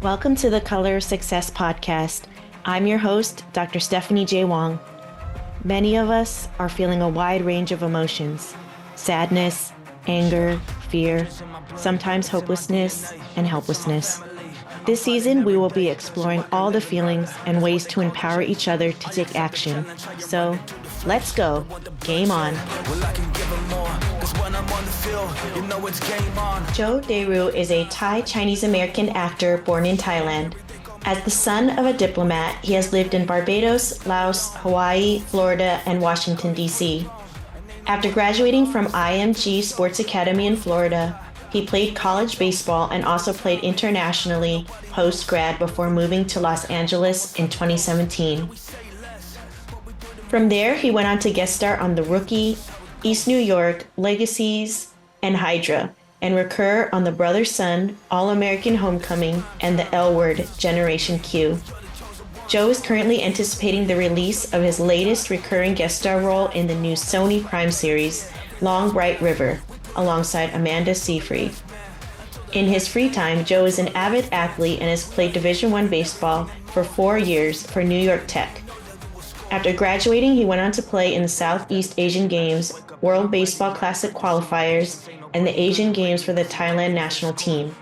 Welcome to the Color of Success podcast. I'm your host, Dr. Stephanie J. Wong. Many of us are feeling a wide range of emotions: sadness, anger, fear, sometimes hopelessness and helplessness. This season, we will be exploring all the feelings and ways to empower each other to take action. So, let's go. Game on. Yeoh Daru is a Thai Chinese-American actor born in Thailand. As the son of a diplomat, he has lived in Barbados, Laos, Hawaii, Florida, and Washington, D.C. After graduating from IMG Sports Academy in Florida, he played college baseball and also played internationally post-grad before moving to Los Angeles in 2017. From there, he went on to guest star on The Rookie, East New York, Legacies, and Hydra, and recur on The Brother-Son, All-American Homecoming, and The L Word, Generation Q. Yeoh is currently anticipating the release of his latest recurring guest star role in the new Sony Prime series, Long Bright River, alongside Amanda Seyfried. In his free time, Yeoh is an avid athlete and has played Division I baseball for 4 years for New York Tech. After graduating, he went on to play in the Southeast Asian Games, World Baseball Classic qualifiers, and the Asian Games for the Thailand national team.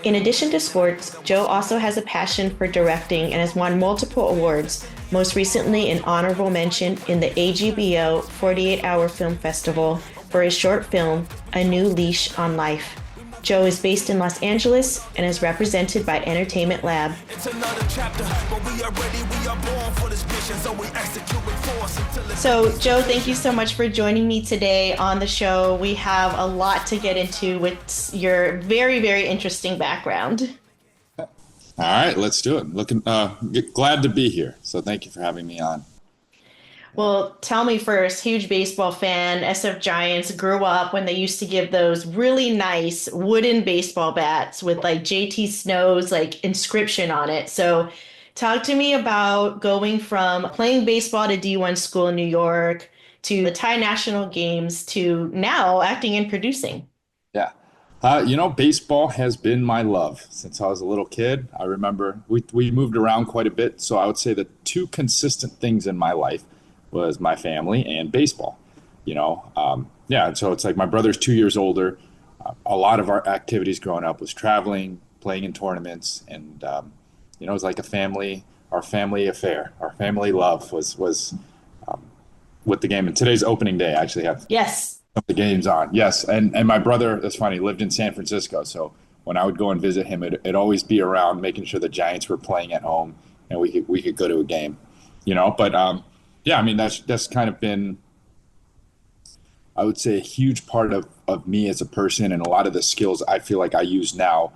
In addition to sports, Yeoh also has a passion for directing and has won multiple awards, most recently an honorable mention in the AGBO 48-Hour Film Festival for his short film, A New Leash on Life. Yeoh is based in Los Angeles and is represented by Entertainment Lab. So, Yeoh, thank you so much for joining me today on the show. We have a lot to get into with your very, very interesting background. All right, let's do it. Glad to be here. So thank you for having me on. Well, tell me first, huge baseball fan, SF Giants, grew up when they used to give those really nice wooden baseball bats with like JT Snow's like inscription on it. So talk to me about going from playing baseball at a D1 school in New York to the Thai national games to now acting and producing. Yeah. Baseball has been my love since I was a little kid. I remember we moved around quite a bit. So I would say the two consistent things in my life was my family and baseball, And so it's like my brother's 2 years older. A lot of our activities growing up was traveling, playing in tournaments, and it was like our family affair. Our family love was with the game. And today's opening day. I actually have the games on. Yes, and my brother, that's funny, lived in San Francisco. So when I would go and visit him, it'd always be around making sure the Giants were playing at home and we could go to a game, But yeah, I mean, that's kind of been, I would say, a huge part of me as a person, and a lot of the skills I feel like I use now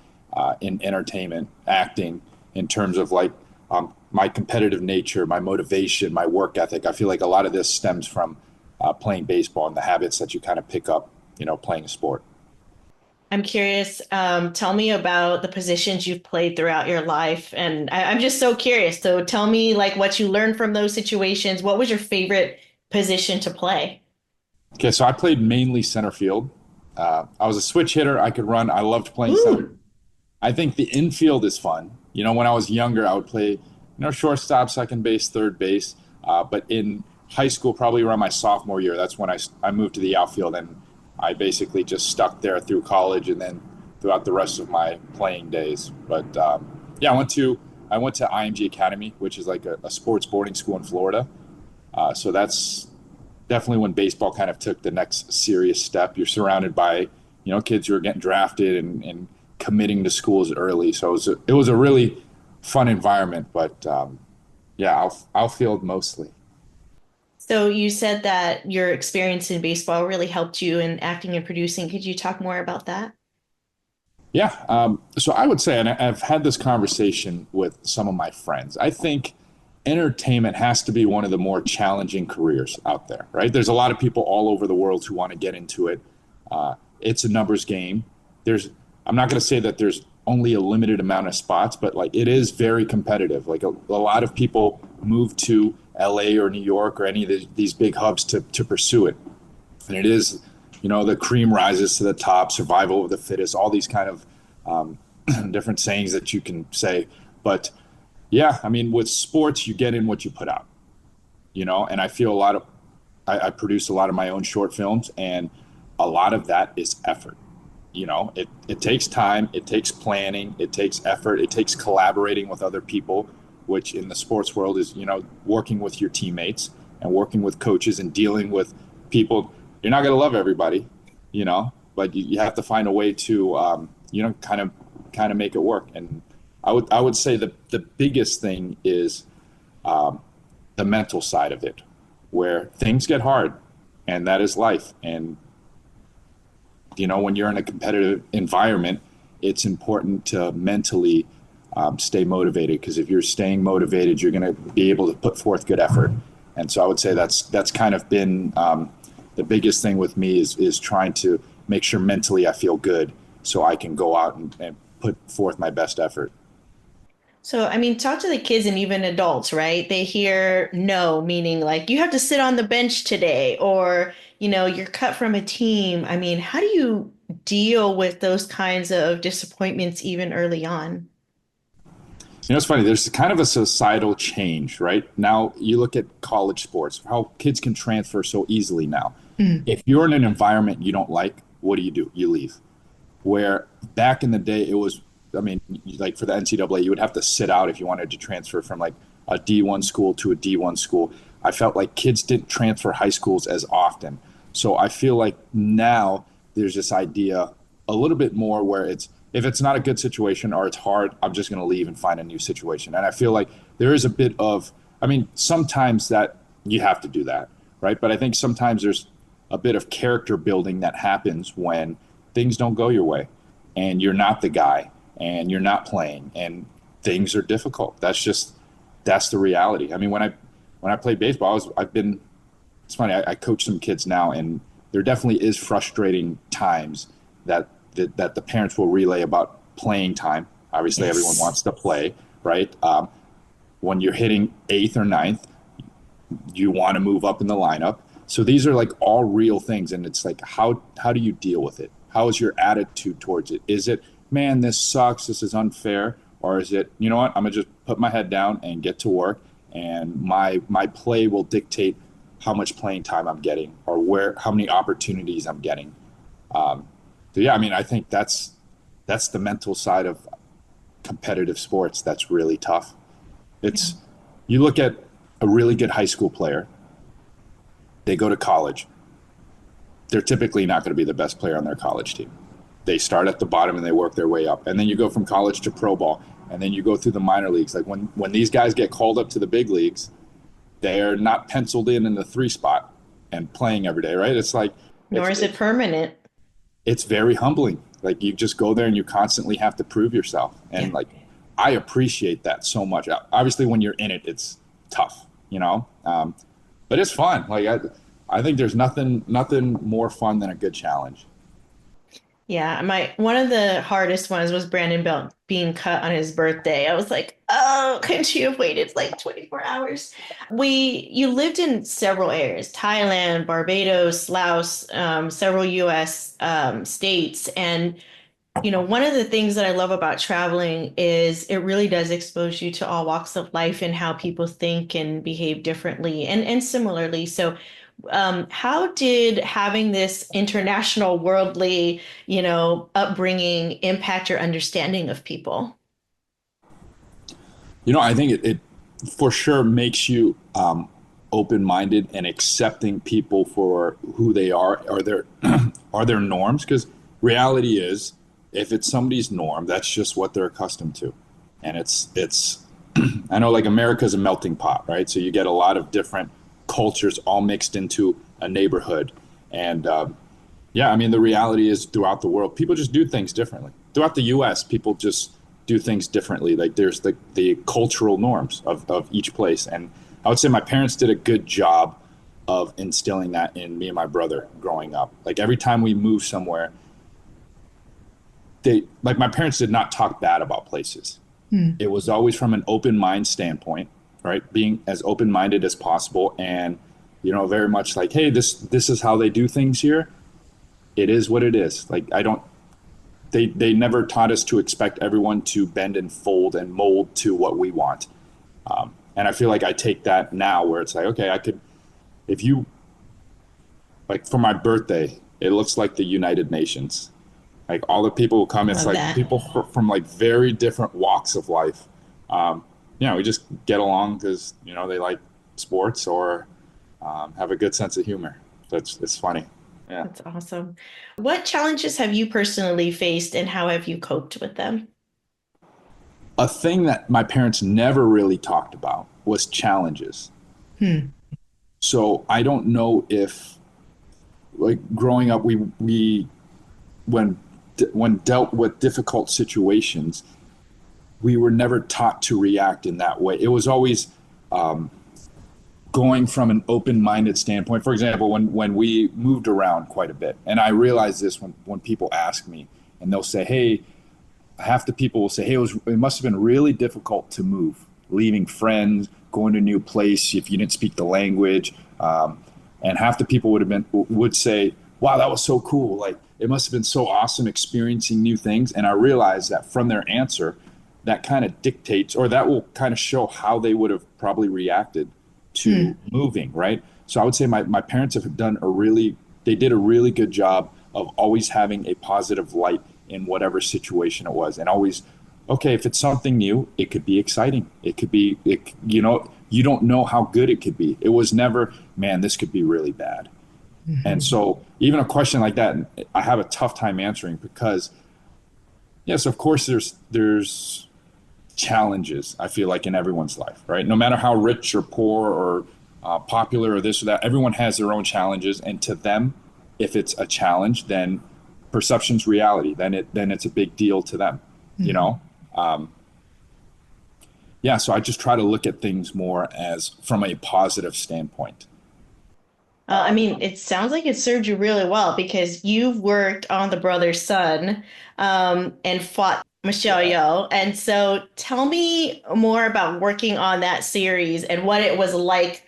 in entertainment, acting, in terms of like my competitive nature, my motivation, my work ethic. I feel like a lot of this stems from playing baseball and the habits that you kind of pick up, playing a sport. I'm curious, tell me about the positions you've played throughout your life. And I'm just so curious. So tell me like what you learned from those situations. What was your favorite position to play? Okay, so I played mainly center field. I was a switch hitter. I could run. I loved playing center. I think the infield is fun. When I was younger, I would play, shortstop, second base, third base. But in high school, probably around my sophomore year, that's when I moved to the outfield, and I basically just stuck there through college and then throughout the rest of my playing days. But I went to IMG Academy, which is like a sports boarding school in Florida. So that's definitely when baseball kind of took the next serious step. You're surrounded by, kids who are getting drafted and committing to schools early. So it was a really fun environment, but outfield mostly. So you said that your experience in baseball really helped you in acting and producing. Could you talk more about that? Yeah. So I would say, and I've had this conversation with some of my friends, I think entertainment has to be one of the more challenging careers out there, right? There's a lot of people all over the world who want to get into it. It's a numbers game. I'm not going to say that there's only a limited amount of spots, but like it is very competitive. Like a lot of people move to LA or New York or any of these big hubs to pursue it. And it is, the cream rises to the top, survival of the fittest, all these kind of different sayings that you can say. But yeah, I mean, with sports, you get in what you put out, and I feel a lot of, I produce a lot of my own short films, and a lot of that is effort. It takes time, it takes planning, it takes effort, it takes collaborating with other people, which in the sports world is, working with your teammates and working with coaches and dealing with people. You're not going to love everybody, but you have to find a way to, kind of make it work. And I would say the biggest thing is the mental side of it, where things get hard, and that is life. And when you're in a competitive environment, it's important to mentally stay motivated, because if you're staying motivated, you're going to be able to put forth good effort. And so I would say that's kind of been the biggest thing with me is trying to make sure mentally I feel good so I can go out and put forth my best effort. So, I mean, talk to the kids and even adults, right? They hear no, meaning like you have to sit on the bench today, or, you're cut from a team. I mean, how do you deal with those kinds of disappointments even early on? It's funny. There's kind of a societal change, right? Now you look at college sports, how kids can transfer so easily now. Mm. If you're in an environment you don't like, what do? You leave. Where back in the day, it was, I mean, like for the NCAA, you would have to sit out if you wanted to transfer from like a D1 school to a D1 school. I felt like kids didn't transfer high schools as often. So I feel like now there's this idea a little bit more where if it's not a good situation or it's hard, I'm just going to leave and find a new situation. And I feel like there is a bit of, I mean, sometimes that you have to do that, right? But I think sometimes there's a bit of character building that happens when things don't go your way and you're not the guy and you're not playing and things are difficult. That's the reality. I mean, when I played baseball, it's funny, I coach some kids now, and there definitely is frustrating times that the parents will relay about playing time. Obviously, Yes. everyone wants to play, right? When you're hitting eighth or ninth, you want to move up in the lineup. So these are like all real things, and it's like how do you deal with it? How is your attitude towards it? Is it, man, this sucks, this is unfair, or is it, you know what, I'm gonna just put my head down and get to work, and my play will dictate how much playing time I'm getting or how many opportunities I'm getting. So yeah, I mean, I think that's the mental side of competitive sports that's really tough. It's You look at a really good high school player, they go to college. They're typically not going to be the best player on their college team. They start at the bottom and they work their way up. And then you go from college to pro ball, and then you go through the minor leagues. Like when these guys get called up to the big leagues, they're not penciled in the 3 spot and playing every day, right? It's like Nor is it permanent. it's very humbling. Like you just go there and you constantly have to prove yourself. Yeah. And like I appreciate that so much. Obviously, when you're in it, it's tough, but it's fun. Like I think there's nothing more fun than a good challenge. Yeah, my one of the hardest ones was Brandon Belt being cut on his birthday. I was like, oh, couldn't you have waited like 24 hours? You lived in several areas, Thailand, Barbados, Laos, several US states. And, one of the things that I love about traveling is it really does expose you to all walks of life and how people think and behave differently and similarly. So how did having this international worldly, upbringing impact your understanding of people? I think it for sure makes you open-minded and accepting people for who they are their are their norms. Because reality is, if it's somebody's norm, that's just what they're accustomed to. And it's I know, like, America's a melting pot, right? So you get a lot of different cultures all mixed into a neighborhood. And yeah, I mean, the reality is throughout the world, people just do things differently. Throughout the US, people just do things differently. Like there's the cultural norms of each place. And I would say my parents did a good job of instilling that in me and my brother growing up. Like every time we moved somewhere, my parents did not talk bad about places. It was always from an open mind standpoint, right? Being as open-minded as possible, and very much like, hey, this is how they do things here. It is what it is. Like they never taught us to expect everyone to bend and fold and mold to what we want. And I feel like I take that now where it's like, okay, I could, if you, like for my birthday, it looks like the United Nations. Like all the people who come, it's Love like that. people from like very different walks of life. We just get along because, they like sports or have a good sense of humor. So it's funny. Yeah. That's awesome. What challenges have you personally faced and how have you coped with them? A thing that my parents never really talked about was challenges. Hmm. So I don't know if, like growing up, we when when dealt with difficult situations, we were never taught to react in that way. It was always going from an open-minded standpoint. For example, when we moved around quite a bit, and I realize this when people ask me, and they'll say, "Hey," half the people will say, "Hey, it must have been really difficult to move, leaving friends, going to a new place if you didn't speak the language." And half the people would say, "Wow, that was so cool! Like it must have been so awesome experiencing new things." And I realized that from their answer, that kind of dictates, or that will kind of show how they would have probably reacted to Hmm. moving, right? So I would say my parents have they did a really good job of always having a positive light in whatever situation it was. And always, okay, if it's something new, it could be exciting. It could be, you don't know how good it could be. It was never, man, this could be really bad. And Mhm. so even a question like that, I have a tough time answering because yes, of course there's challenges, I feel like, in everyone's life, right? No matter how rich or poor or popular or this or that, everyone has their own challenges. And to them, if it's a challenge, then perception's reality. Then it's a big deal to them, you Mhm. know? Um, yeah, so I just try to look at things more as from a positive standpoint. I mean, it sounds like it served you really well because you've worked on The Brother's Son, and fought Michelle Yeah. Yeoh. And so tell me more about working on that series and what it was like.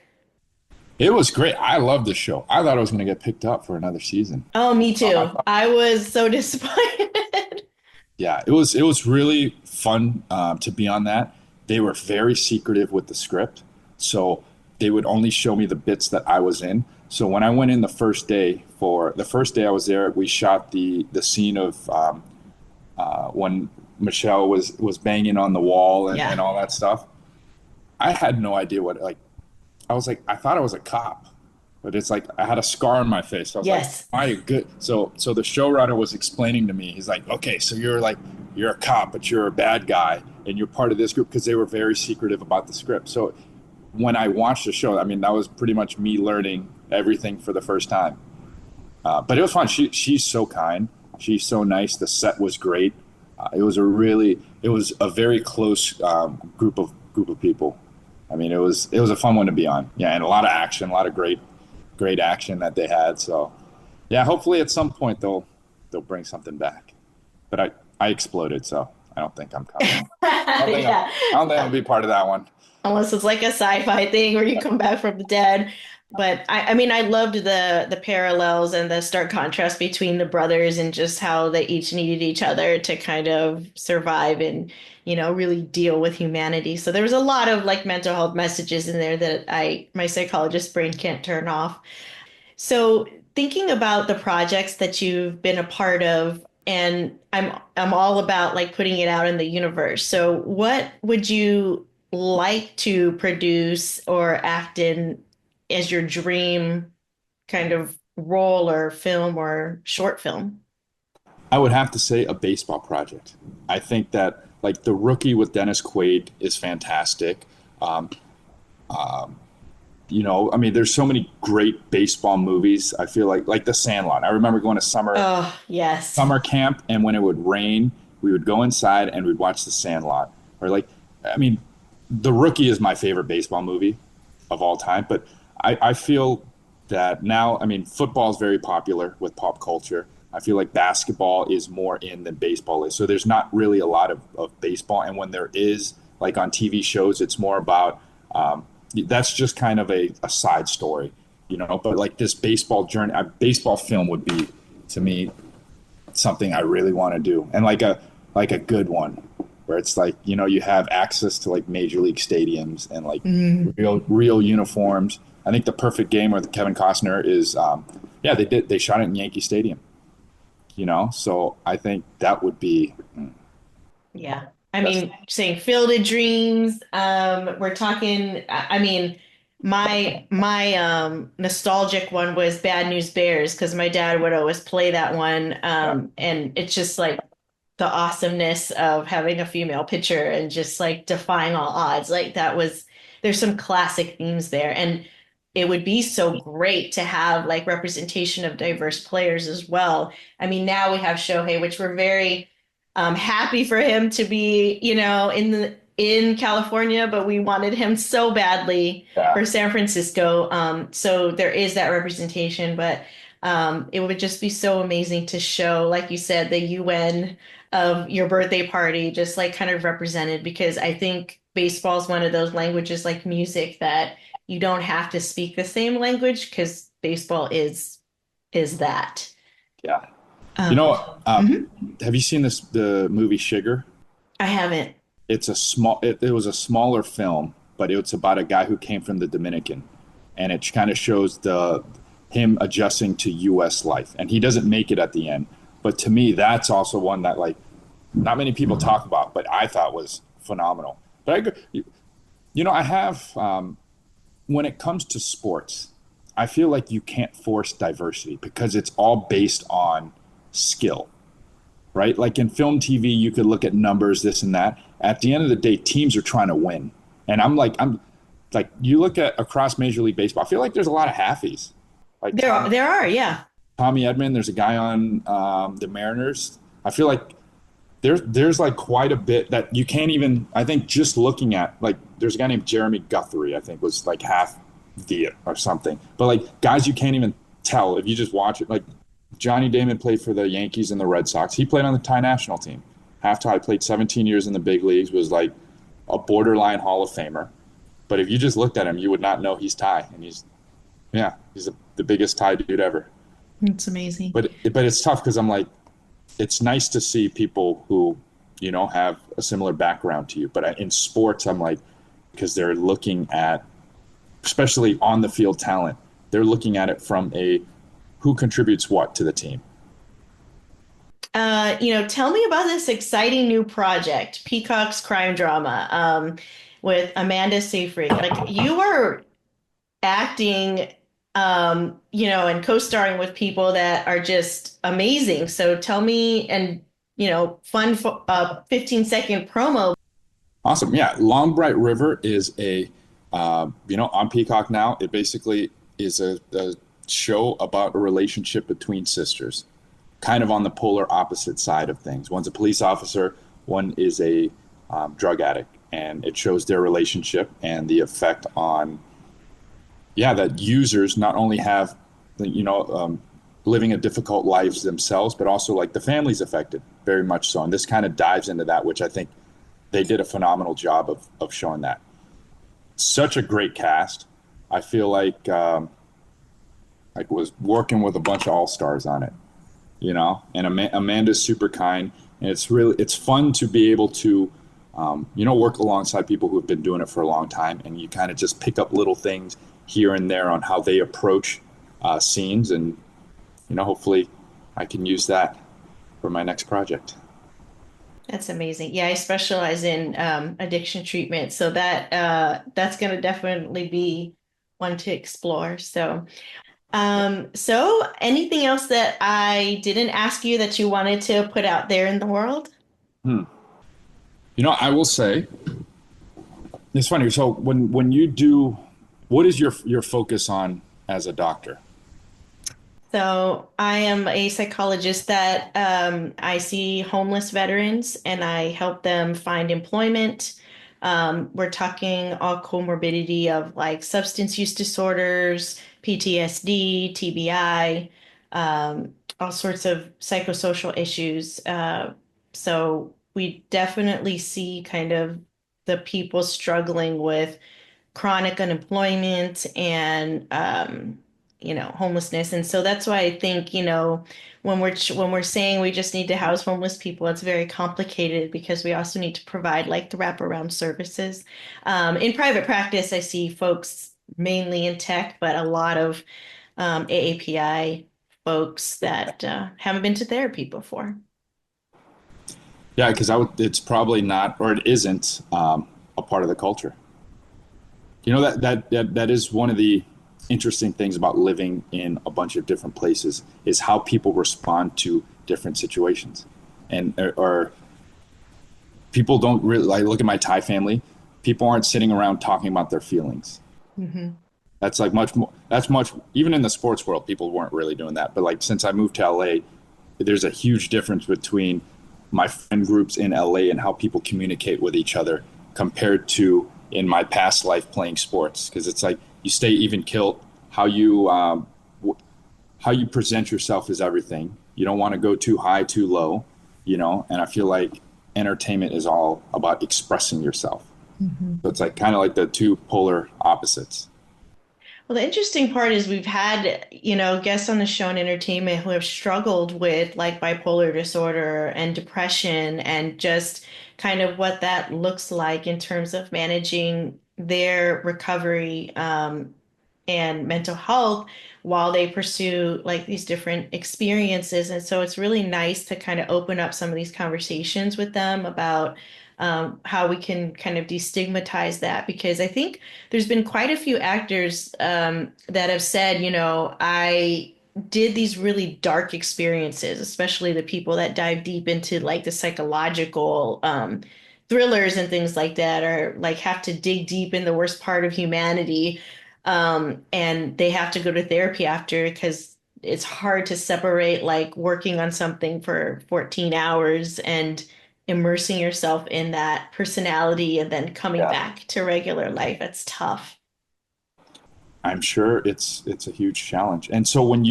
It was great. I love the show. I thought it was going to get picked up for another season. Oh, me I too. thought I was so disappointed. Yeah, it was really fun to be on that. They were very secretive with the script, so they would only show me the bits that I was in. So when I went in the first day I was there, we shot the scene of when Michelle was banging on the wall Yeah. and all that stuff. I had no idea I was like, I thought I was a cop, but it's like I had a scar on my face. So I was like, Yes. my good. So the showrunner was explaining to me, he's like, okay, so you're a cop, but you're a bad guy, and you're part of this group because they were very secretive about the script. So when I watched the show, I mean, that was pretty much me learning everything for the first time. But it was fun. She's so kind. She's so nice. The set was great. It was a very close group of people. I mean, it was a fun one to be on. Yeah, and a lot of action, a lot of great action that they had. So yeah, hopefully at some point they'll bring something back. But I exploded, so I don't think I'm coming. Yeah. I don't think I'll be part of that one. Unless it's like a sci-fi thing where you come back from the dead. But I mean, I loved the parallels and the stark contrast between the brothers and just how they each needed each other to kind of survive and, really deal with humanity. So there was a lot of like mental health messages in there that my psychologist brain can't turn off. So thinking about the projects that you've been a part of, and I'm all about like putting it out in the universe. So what would you like to produce or act in as your dream kind of role or film or short film? I would have to say a baseball project. I think that like The Rookie with Dennis Quaid is fantastic. Um, I mean, there's so many great baseball movies. I feel like The Sandlot. I remember going to Oh, yes. summer camp, and when it would rain, we would go inside and we'd watch The Sandlot. Or like, I mean, The Rookie is my favorite baseball movie of all time. But I feel that now, I mean, football is very popular with pop culture. I feel like basketball is more in than baseball is. So there's not really a lot of baseball. And when there is, like on TV shows, it's more about that's just kind of a side story. But like this baseball journey, a baseball film would be, to me, something I really want to do, and like a good one where it's like you have access to like major league stadiums and like Mm, real uniforms. I think the perfect game with Kevin Costner is yeah, they shot it in Yankee Stadium. So I think that would be yeah. I best. mean, saying Field of Dreams, we're talking, I mean, my nostalgic one was Bad News Bears because my dad would always play that one. Yeah, And it's just like the awesomeness of having a female pitcher and just like defying all odds. Like that was, there's some classic themes there. And it would be so great to have like representation of diverse players as well. I mean, now we have Shohei, which we're very happy for him to be, in California, but we wanted him so badly yeah, for San Francisco. So there is that representation, but it would just be so amazing to show, like you said, the UN of your birthday party, just like kind of represented, because I think baseball is one of those languages like music that you don't have to speak the same language because baseball is that. yeah. You Um, know, mhm. have you seen the movie Sugar? I haven't. It was a smaller film, but it's about a guy who came from the Dominican, and it kind of shows the him adjusting to U.S. life, and he doesn't make it at the end. But to me, that's also one that like not many people talk about, but I thought was phenomenal. But I have when it comes to sports, I feel like you can't force diversity because it's all based on skill, right? Like in film TV, you could look at numbers, this and that. At the end of the day, teams are trying to win. And I'm like, you look at across Major League Baseball, I feel like there's a lot of halfies. Like There are, yeah. Tommy Edman, there's a guy on the Mariners. I feel like there's like quite a bit that you can't even. I think just looking at like there's a guy named Jeremy Guthrie. I think was like half Viet or something. But like guys, you can't even tell if you just watch it. Like Johnny Damon played for the Yankees and the Red Sox. He played on the Thai national team. Half Thai played 17 years in the big leagues. Was like a borderline Hall of Famer. But if you just looked at him, you would not know he's Thai, and he's the biggest Thai dude ever. It's amazing. But it's tough because I'm like it's nice to see people who have a similar background to you. But in sports, I'm like because they're looking at especially on the field talent, they're looking at it from a who contributes what to the team. Tell me about this exciting new project, Peacock's crime drama, with Amanda Seyfried. Like you are acting, and co-starring with people that are just amazing. So tell me, and fun 15-second promo. Awesome. Yeah. Long Bright River is on Peacock now. It basically is a show about a relationship between sisters, kind of on the polar opposite side of things. One's a police officer, one is a drug addict, and it shows their relationship and the effect on, yeah, that users not only have, living a difficult lives themselves, but also like the family's affected very much so. And this kind of dives into that, which I think they did a phenomenal job of showing that. Such a great cast. I feel like was working with a bunch of all stars on it, And Amanda's super kind, and it's fun to be able to, work alongside people who have been doing it for a long time, and you kind of just pick up little things here and there on how they approach scenes, and hopefully, I can use that for my next project. That's amazing. Yeah, I specialize in addiction treatment, so that's going to definitely be one to explore. So anything else that I didn't ask you that you wanted to put out there in the world? Hmm. I will say it's funny. So when you do, what is your focus on as a doctor? So I am a psychologist that I see homeless veterans and I help them find employment. We're talking all comorbidity of like substance use disorders, PTSD, TBI, all sorts of psychosocial issues. So we definitely see kind of the people struggling with chronic unemployment and homelessness. And so that's why I think, when we're saying we just need to house homeless people, it's very complicated because we also need to provide like the wraparound services. In private practice, I see folks mainly in tech, but a lot of AAPI folks that haven't been to therapy before. Yeah, because it's probably not, or it isn't a part of the culture. That is one of the interesting things about living in a bunch of different places is how people respond to different situations, and or people don't really like look at my Thai family. People aren't sitting around talking about their feelings. Hmm. That's like much more. That's much even in the sports world, people weren't really doing that. But like since I moved to LA, there's a huge difference between my friend groups in LA and how people communicate with each other compared to in my past life playing sports. Because it's like you stay even killed. How you present yourself is everything. You don't want to go too high, too low, And I feel like entertainment is all about expressing yourself. So it's like kind of like the two polar opposites. Well, the interesting part is we've had, guests on the show in entertainment who have struggled with like bipolar disorder and depression and just kind of what that looks like in terms of managing their recovery, and mental health while they pursue like these different experiences. And so it's really nice to kind of open up some of these conversations with them about how we can kind of destigmatize that because I think there's been quite a few actors that have said, I did these really dark experiences, especially the people that dive deep into like the psychological thrillers and things like that, or like have to dig deep in the worst part of humanity. And they have to go to therapy after because it's hard to separate like working on something for 14 hours and immersing yourself in that personality and then coming Yeah. back to regular life. It's tough. I'm sure it's a huge challenge. And so when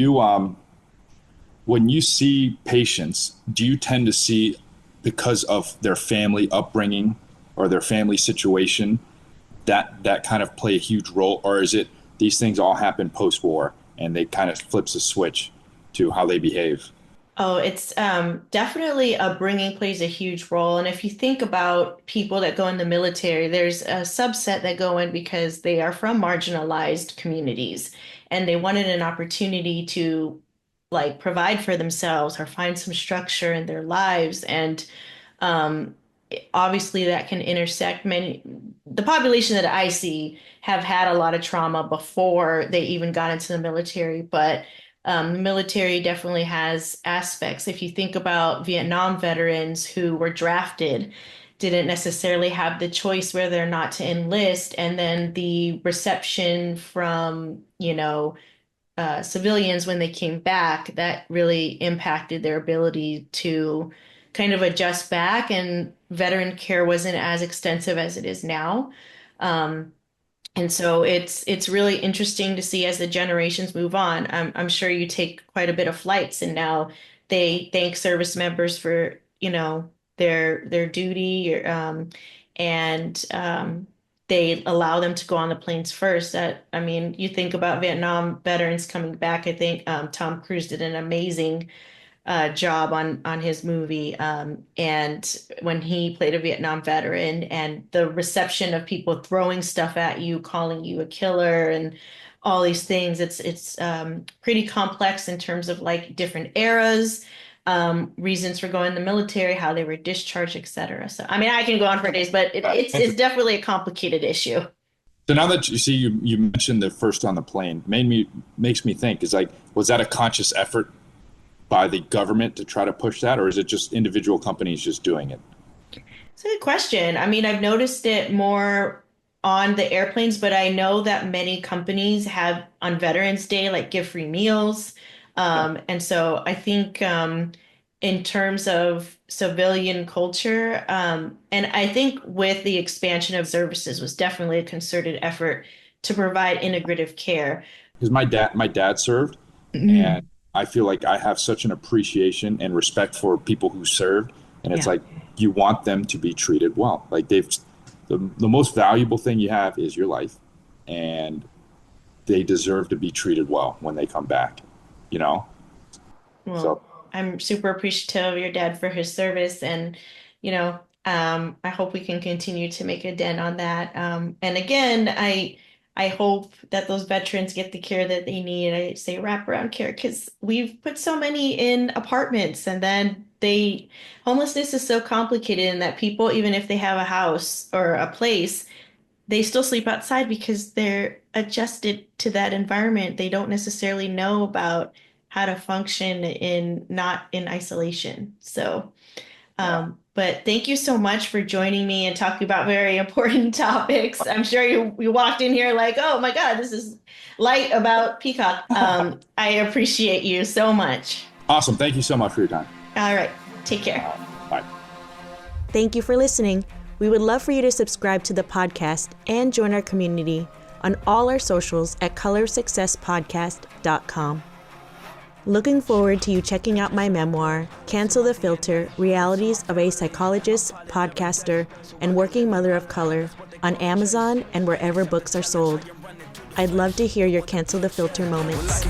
you see patients, do you tend to see because of their family upbringing or their family situation that kind of play a huge role, or is it these things all happen post-war and they kind of flips a switch to how they behave? Oh, it's definitely upbringing plays a huge role. And if you think about people that go in the military, there's a subset that go in because they are from marginalized communities and they wanted an opportunity to like provide for themselves or find some structure in their lives. And um, obviously that can intersect the population that I see have had a lot of trauma before they even got into the military, but the military definitely has aspects. If you think about Vietnam veterans who were drafted, didn't necessarily have the choice whether or not to enlist, and then the reception from, civilians when they came back, that really impacted their ability to kind of adjust back, and veteran care wasn't as extensive as it is now. Um, and so it's really interesting to see as the generations move on. I'm sure you take quite a bit of flights, and now they thank service members for, their duty, and they allow them to go on the planes first. I mean, you think about Vietnam veterans coming back. I think Tom Cruise did an amazing job on his movie. And when he played a Vietnam veteran, and the reception of people throwing stuff at you, calling you a killer, and all these things, it's pretty complex in terms of like different eras, reasons for going in the military, how they were discharged, etc. So, I mean, I can go on for days, but it's definitely a complicated issue. So now that you mentioned the first on the plane, makes me think is like was that a conscious effort by the government to try to push that, or is it just individual companies just doing it? It's a good question. I mean, I've noticed it more on the airplanes, but I know that many companies have on Veterans Day, like give free meals. Yeah. And so I think in terms of civilian culture, and I think with the expansion of services was definitely a concerted effort to provide integrative care. Because my dad served, and Mhm. I feel like I have such an appreciation and respect for people who served, and it's Yeah. like you want them to be treated well. Like the most valuable thing you have is your life, and they deserve to be treated well when they come back, you know? Well, So, I'm super appreciative of your dad for his service, and I hope we can continue to make a dent on that. And again, I hope that those veterans get the care that they need. I say wraparound care because we've put so many in apartments, and then homelessness is so complicated in that people, even if they have a house or a place, they still sleep outside because they're adjusted to that environment. They don't necessarily know about how to function not in isolation. So, yeah. but thank you so much for joining me and talking about very important topics. I'm sure you walked in here like, oh my God, this is light about Peacock. I appreciate you so much. Awesome. Thank you so much for your time. All right. Take care. Bye. Thank you for listening. We would love for you to subscribe to the podcast and join our community on all our socials at colorsuccesspodcast.com. Looking forward to you checking out my memoir, Cancel the Filter: Realities of a Psychologist, Podcaster, and Working Mother of Color, on Amazon and wherever books are sold. I'd love to hear your Cancel the Filter moments.